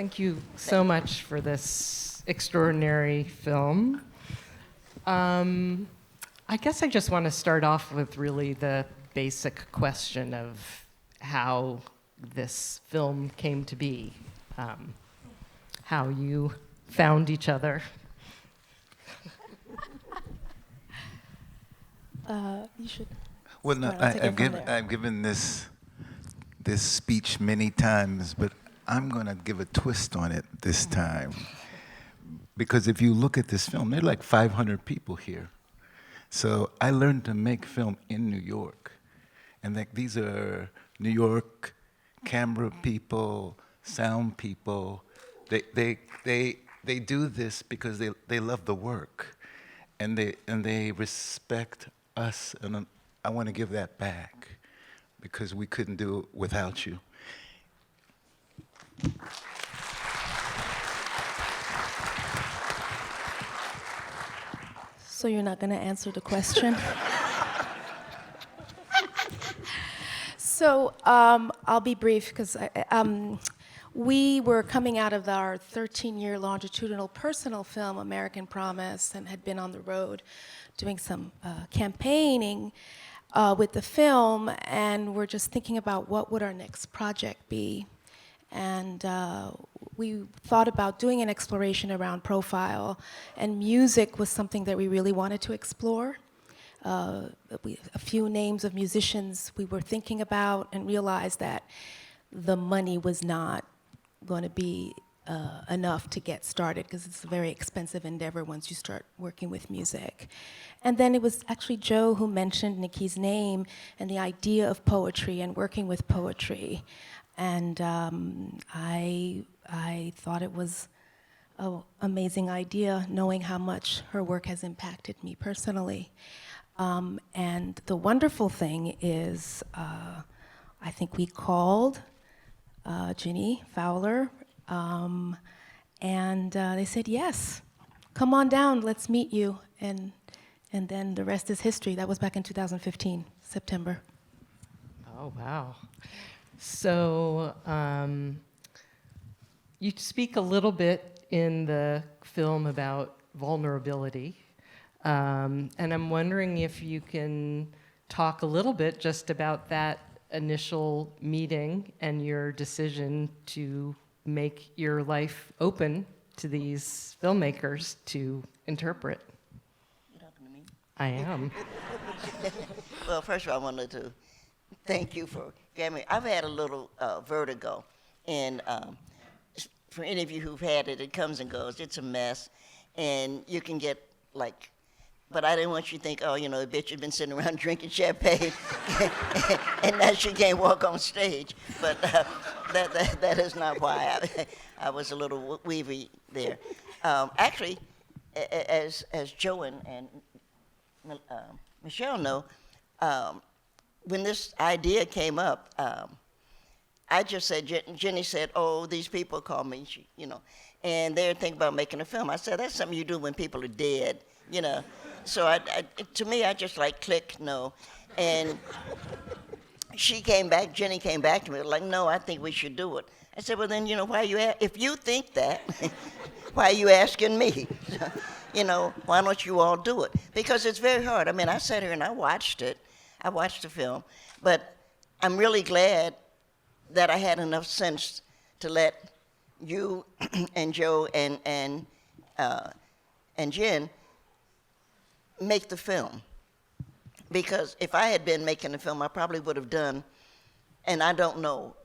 Thank you so much for this extraordinary film. I guess I just want to start off with really the basic question of how this film came to be, how you found each other. You should. Well, no, I've given this speech many times, but I'm going to give a twist on it this time. Because if you look at this film, there are like 500 people here. So I learned to make film in New York. And these are New York camera people, sound people. They do this because they love the work. And they respect us. And I want to give that back because we couldn't do it without you. So you're not going to answer the question? So I'll be brief because we were coming out of our 13-year longitudinal personal film, American Promise, and had been on the road doing some campaigning with the film, and we're just thinking about what would our next project be. And we thought about doing an exploration around profile, and music was something that we really wanted to explore. A few names of musicians we were thinking about and realized that the money was not going to be enough to get started because it's a very expensive endeavor once you start working with music. And then it was actually Joe who mentioned Nikki's name and the idea of poetry and working with poetry. And I thought it was an amazing idea, knowing how much her work has impacted me personally. And the wonderful thing is, I think we called Ginny Fowler, and they said, yes, come on down, let's meet you. And then the rest is history. That was back in 2015, September. Oh, wow. So you speak a little bit in the film about vulnerability, and I'm wondering if you can talk a little bit just about that initial meeting and your decision to make your life open to these filmmakers to interpret. You talking to me? I am. Well, first of all, I wanted to thank you for getting me. I've had a little vertigo, and for any of you who've had it, it comes and goes. It's a mess, and you can get like, but I didn't want you to think, oh, the bitch has been sitting around drinking champagne, and now she can't walk on stage. But that is not why I was a little weavy there. Actually, as Joe and Michèle know, when this idea came up, I just said, Jenny said, oh, these people call me, and they're thinking about making a film. I said, that's something you do when people are dead, So to me, I just like click, no. And Jenny came back to me like, no, I think we should do it. I said, well, then, why if you think that, why are you asking me? Why don't you all do it? Because it's very hard. I mean, I sat here and I watched it. I watched the film, but I'm really glad that I had enough sense to let you and Joe and Jen make the film. Because if I had been making the film, I probably would have done, and I don't know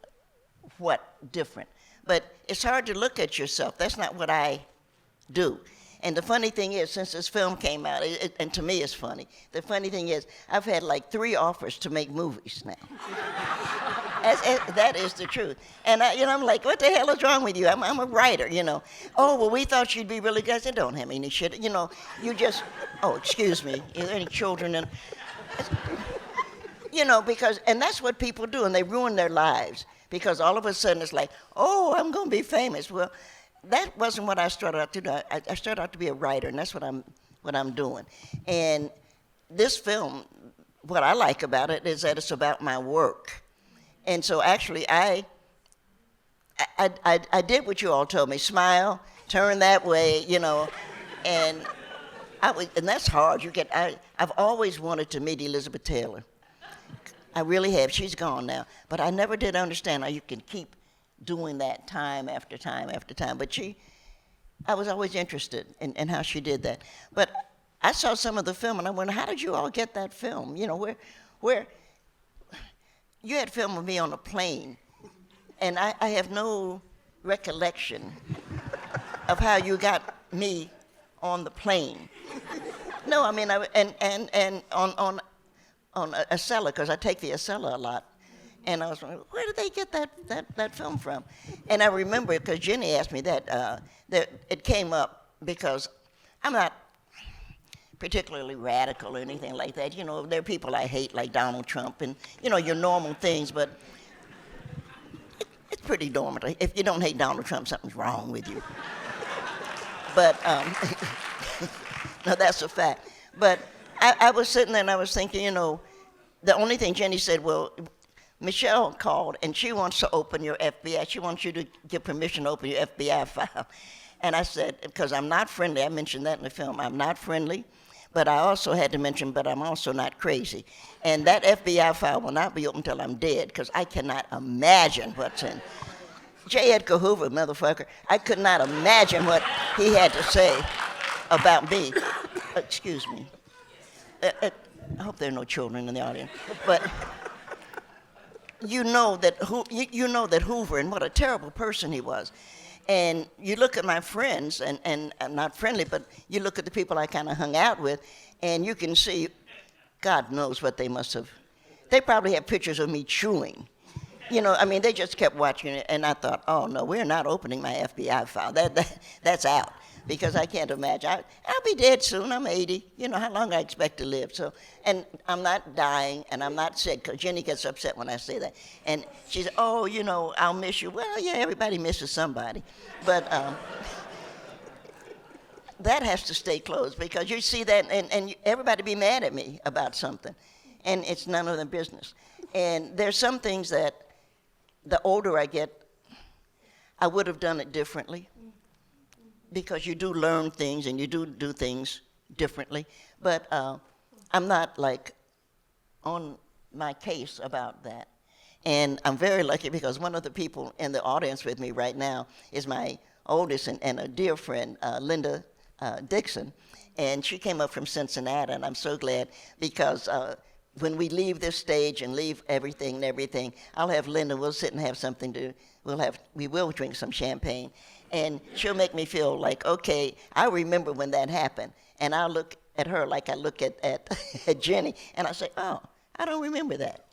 what different. But it's hard to look at yourself. That's not what I do. And the funny thing is, since this film came out, and to me it's funny, the funny thing is, I've had like 3 offers to make movies now. That is the truth. And I'm like, what the hell is wrong with you? I'm a writer, Oh, well, we thought you'd be really good. I said, don't have any shit. You just, oh, excuse me, is there any children in? Because, and that's what people do, and they ruin their lives. Because all of a sudden it's like, oh, I'm going to be famous. Well, that wasn't what I started out to do. I started out to be a writer, and that's what I'm doing. And this film, what I like about it is that it's about my work. And so actually I I did what you all told me. Smile, turn that way, and and that's hard. I've always wanted to meet Elizabeth Taylor. I really have. She's gone now. But I never did understand how you can keep doing that time after time after time. But I was always interested in how she did that. But I saw some of the film, and I wondered, how did you all get that film? Where you had film of me on a plane, and I have no recollection of how you got me on the plane. No, I mean, and on a cellar, because I take the Acela a lot. And I was wondering, where did they get that film from? And I remember, because Jenny asked me that it came up because I'm not particularly radical or anything like that. There are people I hate, like Donald Trump, and, your normal things, but it's pretty normal. If you don't hate Donald Trump, something's wrong with you. But, no, that's a fact. But I was sitting there and I was thinking, the only thing Jenny said, well, Michelle called and she wants to open your FBI. She wants you to give permission to open your FBI file. And I said, because I'm not friendly, I mentioned that in the film, I'm not friendly, but I also had to mention, but I'm also not crazy. And that FBI file will not be open until I'm dead, because I cannot imagine what's in. J. Edgar Hoover, motherfucker, I could not imagine what he had to say about me. Excuse me. I hope there are no children in the audience. But you know that Hoover, and what a terrible person he was. And you look at my friends, and I'm not friendly, but you look at the people I kind of hung out with, and you can see, God knows what they must have. They probably have pictures of me chewing. They just kept watching it, and I thought, oh, no, we're not opening my FBI file. That's out, because I can't imagine. I'll be dead soon. I'm 80. How long I expect to live. So, and I'm not dying, and I'm not sick, because Jenny gets upset when I say that. And she said, oh, I'll miss you. Well, yeah, everybody misses somebody. But that has to stay closed, because you see that, and everybody be mad at me about something, and it's none of their business. And there's some things that the older I get, I would have done it differently, because you do learn things and you do things differently. But I'm not on my case about that. And I'm very lucky, because one of the people in the audience with me right now is my oldest and a dear friend, Linda Dixon. And she came up from Cincinnati, and I'm so glad, because when we leave this stage and leave everything, I'll have Linda, we'll sit and have something we will drink some champagne, and she'll make me feel like, okay, I remember when that happened. And I'll look at her like I look at Jenny, and I say, oh, I don't remember that.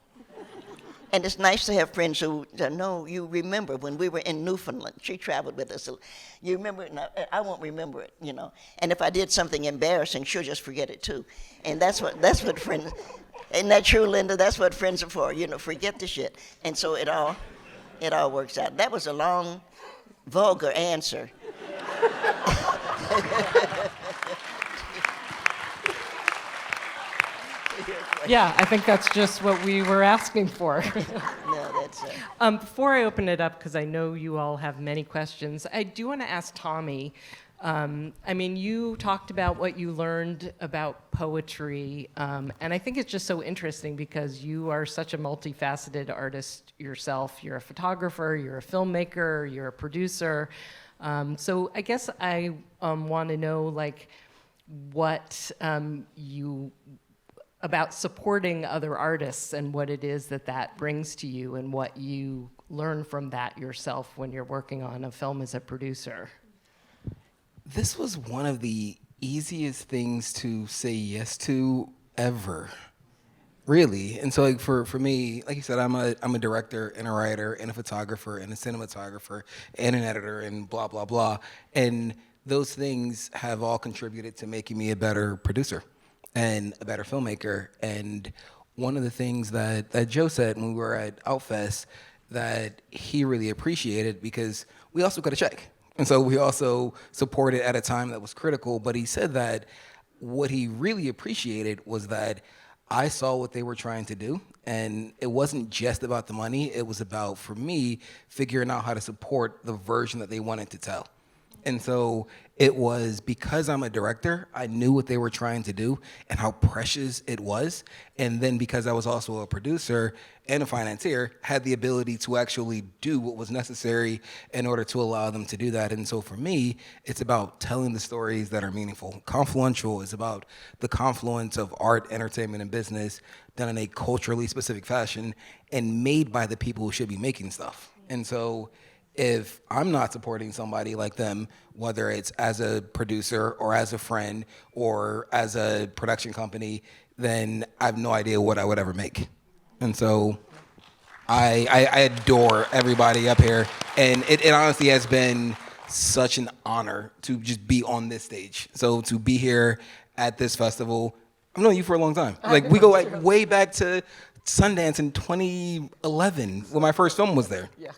And it's nice to have friends who know you remember when we were in Newfoundland. She traveled with us. You remember? No, I won't remember it, And if I did something embarrassing, she'll just forget it too. And that's what friends. Isn't that true, Linda? That's what friends are for. Forget the shit. And so it all works out. That was a long, vulgar answer. Yeah, I think that's just what we were asking for. No, that's it. Before I open it up, because I know you all have many questions, I do want to ask Tommy. You talked about what you learned about poetry, and I think it's just so interesting, because you are such a multifaceted artist yourself. You're a photographer, you're a filmmaker, you're a producer. So I guess I want to know, what you about supporting other artists, and what it is that brings to you, and what you learn from that yourself when you're working on a film as a producer. This was one of the easiest things to say yes to ever, really. And so for me, like you said, I'm a director and a writer and a photographer and a cinematographer and an editor and blah, blah, blah. And those things have all contributed to making me a better producer and a better filmmaker. And one of the things that Joe said when we were at Outfest that he really appreciated, because we also got a check. And so we also supported at a time that was critical, but he said that what he really appreciated was that I saw what they were trying to do, And it wasn't just about the money. It was about, for me, figuring out how to support the version that they wanted to tell. And so it was, because I'm a director, I knew what they were trying to do and how precious it was. And then because I was also a producer and a financier, had the ability to actually do what was necessary in order to allow them to do that. And so for me, it's about telling the stories that are meaningful. Confluential is about the confluence of art, entertainment, and business done in a culturally specific fashion and made by the people who should be making stuff. And so if I'm not supporting somebody like them, whether it's as a producer or as a friend or as a production company, then I have no idea what I would ever make. And so I adore everybody up here. And it honestly has been such an honor to just be on this stage. So to be here at this festival, I've known you for a long time. Like, we go like way back to Sundance in 2011 when my first film was there. Yeah.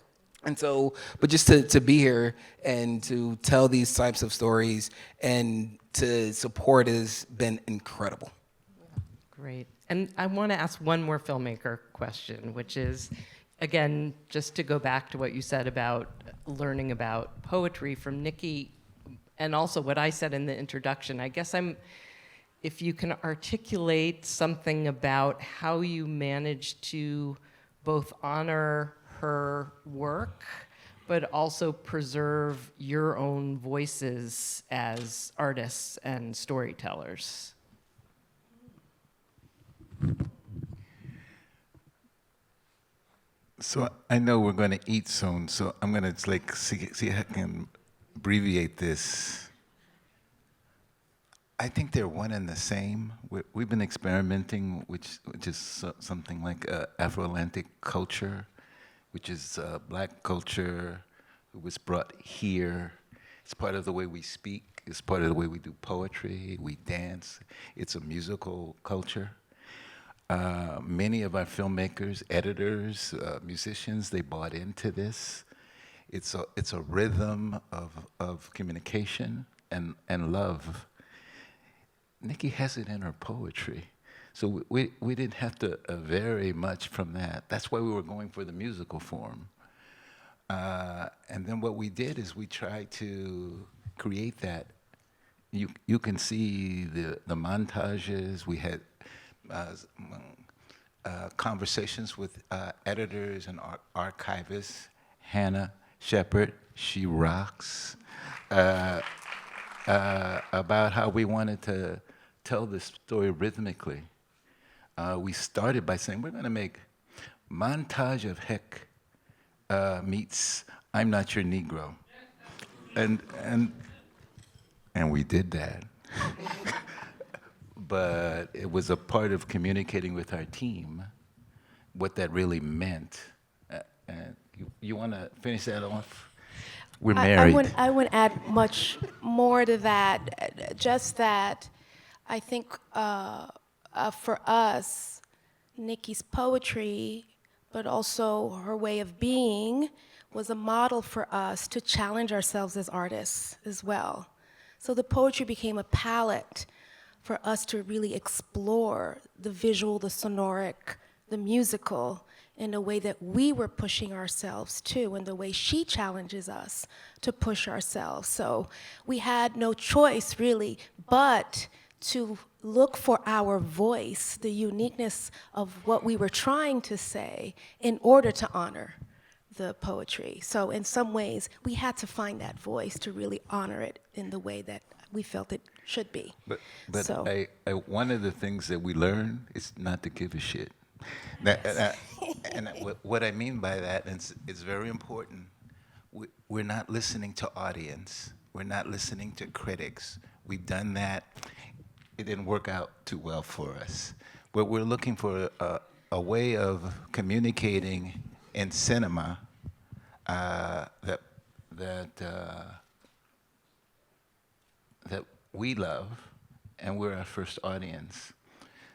And so, but just to be here and to tell these types of stories and to support has been incredible. Great. And I want to ask one more filmmaker question, which is, again, just to go back to what you said about learning about poetry from Nikki, and also what I said in the introduction. I guess if you can articulate something about how you managed to both honor her work, but also preserve your own voices as artists and storytellers. So I know we're going to eat soon, so I'm going to like see if I can abbreviate this. I think they're one and the same. We've been experimenting, which is something like Afro-Atlantic culture, which is black culture. It was brought here. It's part of the way we speak. It's part of the way we do poetry, we dance. It's a musical culture. Many of our filmmakers, editors, musicians, they bought into this. It's a rhythm of communication and love. Nikki has it in her poetry. So we didn't have to vary much from that. That's why we were going for the musical form. And then what we did is we tried to create that. You can see the montages. We had conversations with editors and archivists. Hannah Shepard, she rocks, about how we wanted to tell this story rhythmically. We started by saying, we're going to make montage of Heck meets I'm Not Your Negro. And we did that. But it was a part of communicating with our team what that really meant. And you want to finish that off? We're married. I wouldn't add much more to that. Just that I think for us, Nikki's poetry, but also her way of being, was a model for us to challenge ourselves as artists as well. So the poetry became a palette for us to really explore the visual, the sonoric, the musical, in a way that we were pushing ourselves too, and the way she challenges us to push ourselves. So we had no choice really but to look for our voice, the uniqueness of what we were trying to say, in order to honor the poetry. So in some ways, we had to find that voice to really honor it in the way that we felt it should be. But so. one of the things that we learned is not to give a shit. And what I mean by that is it's very important. We're not listening to audience. We're not listening to critics. We've done that. It didn't work out too well for us. But we're looking for a way of communicating in cinema that we love, and we're our first audience.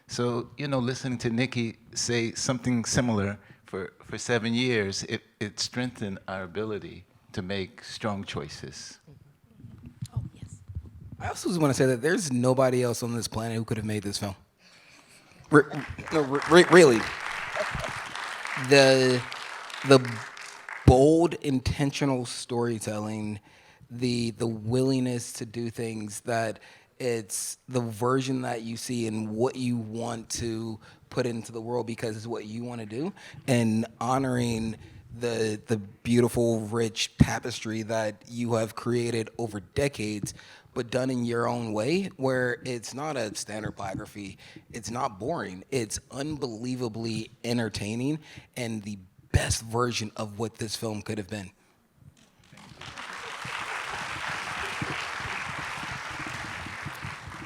So, listening to Nikki say something similar for 7 years, it strengthened our ability to make strong choices. Oh, yes. I also just want to say that there's nobody else on this planet who could have made this film. Really. the bold, intentional storytelling, the willingness to do things that it's the version that you see and what you want to put into the world because it's what you want to do, and honoring the beautiful, rich tapestry that you have created over decades, but done in your own way, where it's not a standard biography, it's not boring, it's unbelievably entertaining and the best version of what this film could have been.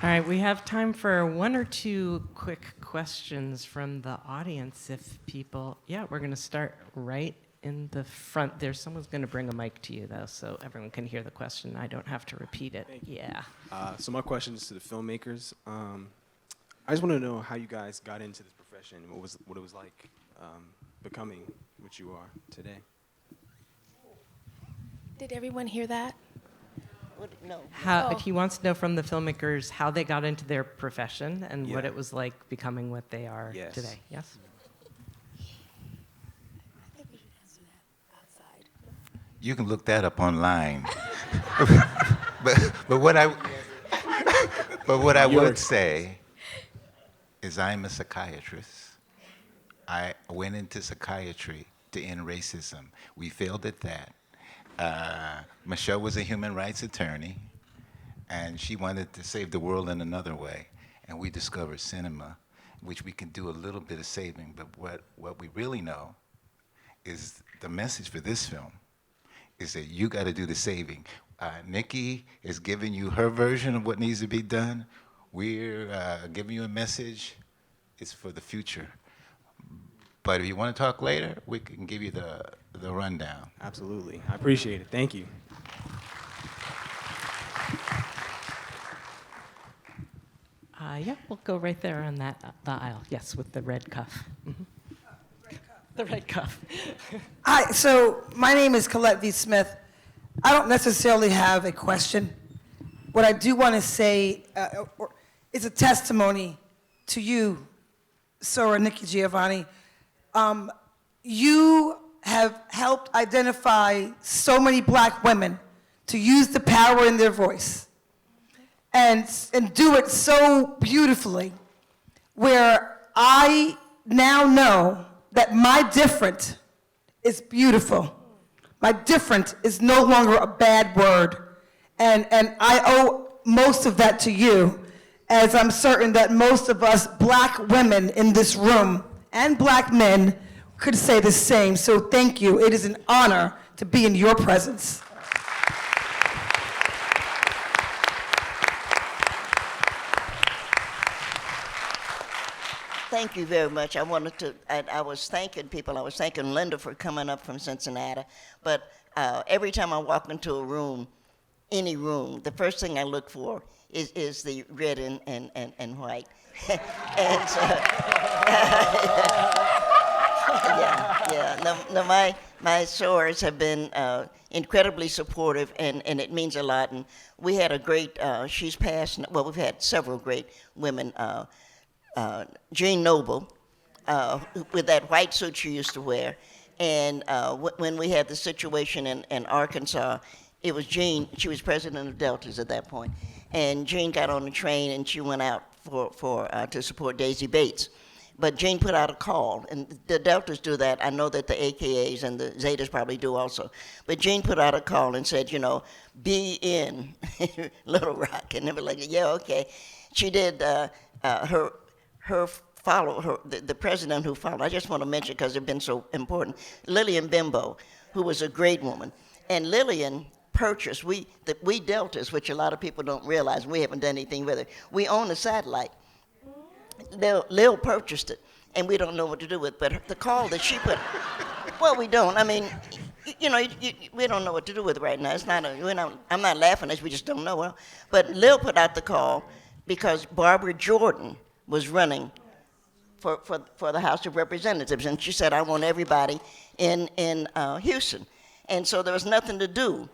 All right, we have time for one or two quick questions from the audience. If people, yeah, we're going to start right in the front there. Someone's going to bring a mic to you, though, so everyone can hear the question. I don't have to repeat it. Yeah. So my question is to the filmmakers. I just want to know how you guys got into this profession, and what it was like becoming what you are today. Did everyone hear that? No. He wants to know from the filmmakers how they got into their profession and what Yeah. it was like becoming what they are Yes. today. Yes? I think we should answer that outside. You can look that up online. but what I would say is I'm a psychiatrist. I went into psychiatry to end racism. We failed at that. Michèle was a human rights attorney, and she wanted to save the world in another way. And we discovered cinema, which we can do a little bit of saving. But what we really know is the message for this film is that you got to do the saving. Nikki is giving you her version of what needs to be done. We're giving you a message. It's for the future. But if you want to talk later, we can give you the rundown. Absolutely. I appreciate it. Thank you. Yeah, we'll go right there on the aisle. Yes, with the red cuff. Mm-hmm. The red cuff. Hi, so my name is Colette V. Smith. I don't necessarily have a question. What I do want to say is a testimony to you, Sora Nikki Giovanni. You have helped identify so many black women to use the power in their voice and do it so beautifully, where I now know that my different is beautiful. My different is no longer a bad word. And I owe most of that to you, as I'm certain that most of us black women in this room and black men could say the same. So thank you. It is an honor to be in your presence. Thank you very much. I was thanking people. I was thanking Linda for coming up from Cincinnati. But every time I walk into a room, any room, the first thing I look for is the red and white. And so, yeah. No, my sorors have been incredibly supportive, and it means a lot. And we had a great, she's passed, well, we've had several great women. Jean Noble, with that white suit she used to wear. And when we had the situation in Arkansas, it was Jean, she was president of Deltas at that point. And Jean got on the train and she went out to support Daisy Bates. But Jean put out a call, and the Deltas do that. I know that the AKAs and the Zetas probably do also. But Jean put out a call and said, be in Little Rock. And they were like, yeah, okay. She did her follow, the president who followed, I just want to mention because they've been so important, Lillian Bimbo, who was a great woman. And Lillian purchased, we Deltas, which a lot of people don't realize, we haven't done anything with it, we own a satellite. Lil purchased it, and we don't know what to do with it, but the call that she put, well, we don't. I mean, we don't know what to do with it right now. It's not I'm not laughing at it, we just don't know. Well, but Lil put out the call because Barbara Jordan was running for the House of Representatives, and she said, I want everybody in Houston. And so there was nothing to do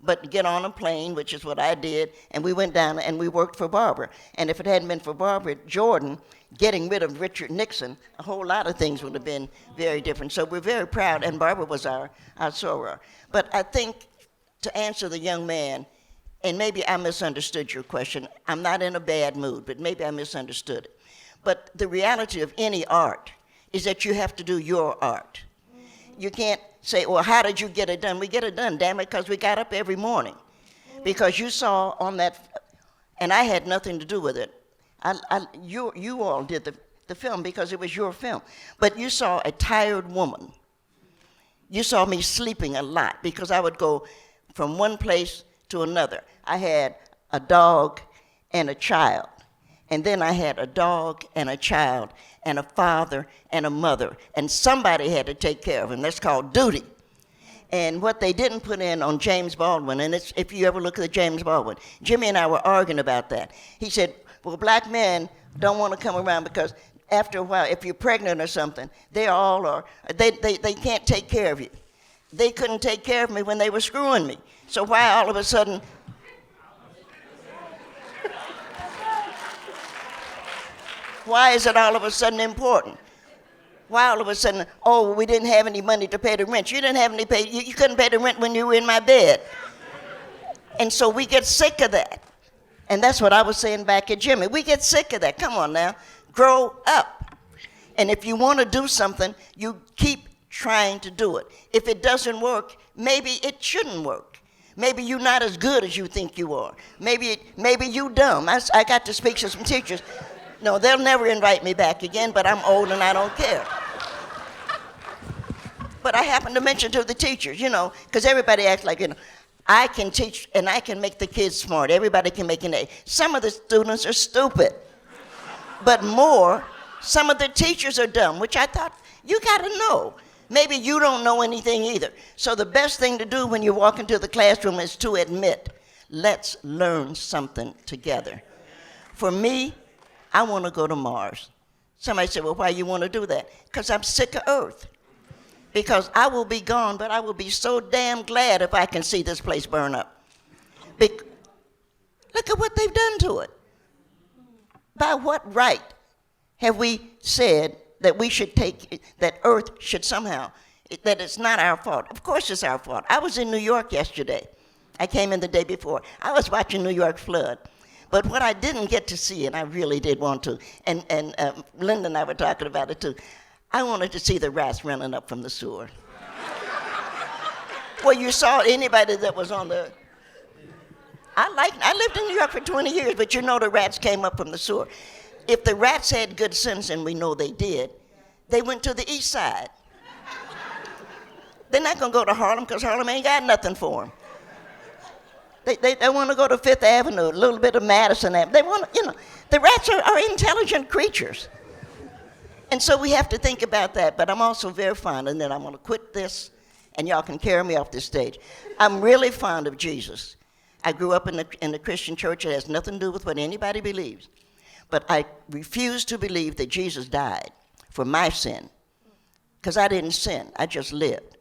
but get on a plane, which is what I did, and we went down and we worked for Barbara. And if it hadn't been for Barbara Jordan, getting rid of Richard Nixon, a whole lot of things would have been very different. So we're very proud, and Barbara was our soror. But I think to answer the young man, and maybe I misunderstood your question. I'm not in a bad mood, but maybe I misunderstood it. But the reality of any art is that you have to do your art. You can't say, well, how did you get it done? We get it done, damn it, because we got up every morning. Because you saw on that, and I had nothing to do with it. You all did the film because it was your film. But you saw a tired woman. You saw me sleeping a lot because I would go from one place to another. I had a dog and a child. And then I had a dog and a child and a father and a mother. And somebody had to take care of him. That's called duty. And what they didn't put in on James Baldwin, and it's, if you ever look at James Baldwin, Jimmy and I were arguing about that. He said, well, black men don't want to come around because after a while, if you're pregnant or something, they can't take care of you. They couldn't take care of me when they were screwing me. So why all of a sudden... Why is it all of a sudden important? Why all of a sudden, oh, we didn't have any money to pay the rent. You didn't have any pay, you couldn't pay the rent when you were in my bed. And so we get sick of that. And that's what I was saying back at Jimmy. We get sick of that. Come on now, grow up. And if you want to do something, you keep trying to do it. If it doesn't work, maybe it shouldn't work. Maybe you're not as good as you think you are. Maybe you dumb. I got to speak to some teachers. No, they'll never invite me back again, but I'm old and I don't care. But I happen to mention to the teachers, because everybody acts like, I can teach and I can make the kids smart. Everybody can make an A. Some of the students are stupid. But some of the teachers are dumb, which I thought, you got to know. Maybe you don't know anything either. So the best thing to do when you walk into the classroom is to admit, let's learn something together. For me, I want to go to Mars. Somebody said, well, why you want to do that? Because I'm sick of Earth. Because I will be gone, but I will be so damn glad if I can see this place burn up. Look at what they've done to it. By what right have we said that we should that Earth should somehow, that it's not our fault? Of course it's our fault. I was in New York yesterday. I came in the day before. I was watching New York flood. But what I didn't get to see, and I really did want to, and Linda and I were talking about it too, I wanted to see the rats running up from the sewer. Well, you saw anybody that was on the... I lived in New York for 20 years, but the rats came up from the sewer. If the rats had good sense, and we know they did, they went to the east side. They're not going to go to Harlem because Harlem ain't got nothing for them. They want to go to Fifth Avenue, a little bit of Madison Avenue. They want to, the rats are intelligent creatures. And so we have to think about that. But I'm also very fond, and then I'm going to quit this, and y'all can carry me off this stage. I'm really fond of Jesus. I grew up in the Christian church. It has nothing to do with what anybody believes. But I refuse to believe that Jesus died for my sin, because I didn't sin. I just lived.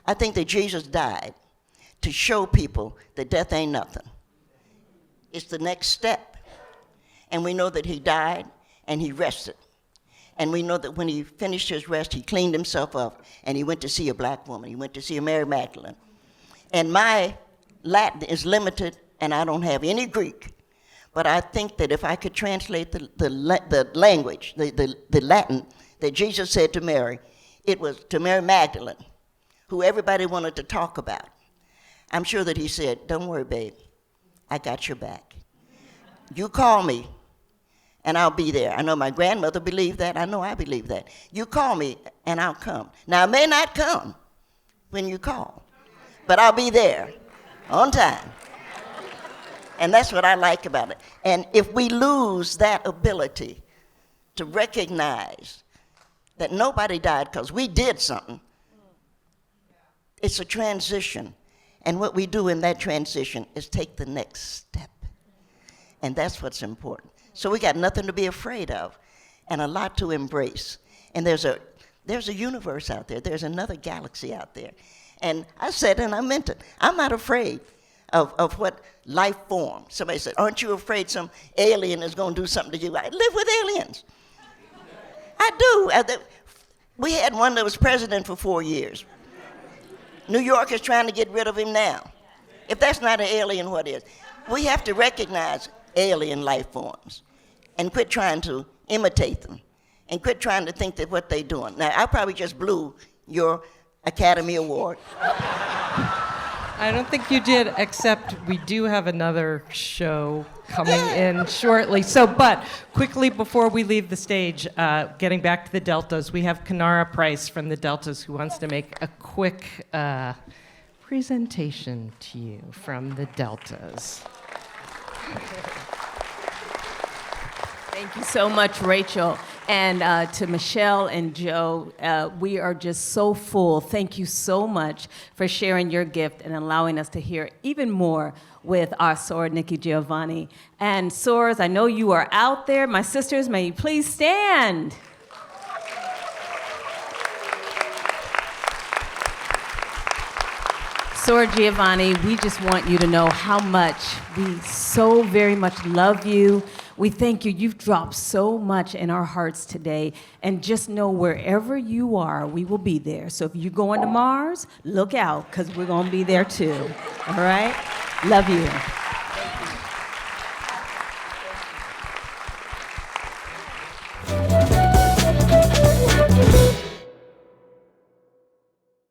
I think that Jesus died to show people that death ain't nothing. It's the next step. And we know that he died and he rested. And we know that when he finished his rest, he cleaned himself up and he went to see a black woman. He went to see a Mary Magdalene. And my Latin is limited and I don't have any Greek. But I think that if I could translate the language, the Latin that Jesus said to Mary, it was to Mary Magdalene, who everybody wanted to talk about. I'm sure that he said, don't worry, babe, I got your back. You call me, and I'll be there. I know my grandmother believed that. I know I believe that. You call me, and I'll come. Now, I may not come when you call, but I'll be there on time. And that's what I like about it. And if we lose that ability to recognize that nobody died because we did something, it's a transition. And what we do in that transition is take the next step. And that's what's important. So we got nothing to be afraid of and a lot to embrace. And there's a universe out there. There's another galaxy out there. And I said, and I meant it, I'm not afraid of what life form. Somebody said, aren't you afraid some alien is going to do something to you? I live with aliens. I do. We had one that was president for 4 years. New York is trying to get rid of him now. If that's not an alien, what is? We have to recognize alien life forms and quit trying to imitate them and quit trying to think that what they're doing. Now, I probably just blew your Academy Award. I don't think you did, except we do have another show coming in shortly. So, but quickly before we leave the stage, getting back to the Deltas, we have Kanara Price from the Deltas who wants to make a quick presentation to you from the Deltas. Thank you so much, Rachel. And to Michelle and Joe, we are just so full. Thank you so much for sharing your gift and allowing us to hear even more with our Sora, Nikki Giovanni. And Soras, I know you are out there. My sisters, may you please stand. Sora Giovanni, we just want you to know how much we so very much love you. We thank you. You've dropped so much in our hearts today. And just know wherever you are, we will be there. So if you're going to Mars, look out, because we're going to be there too. All right? Love you.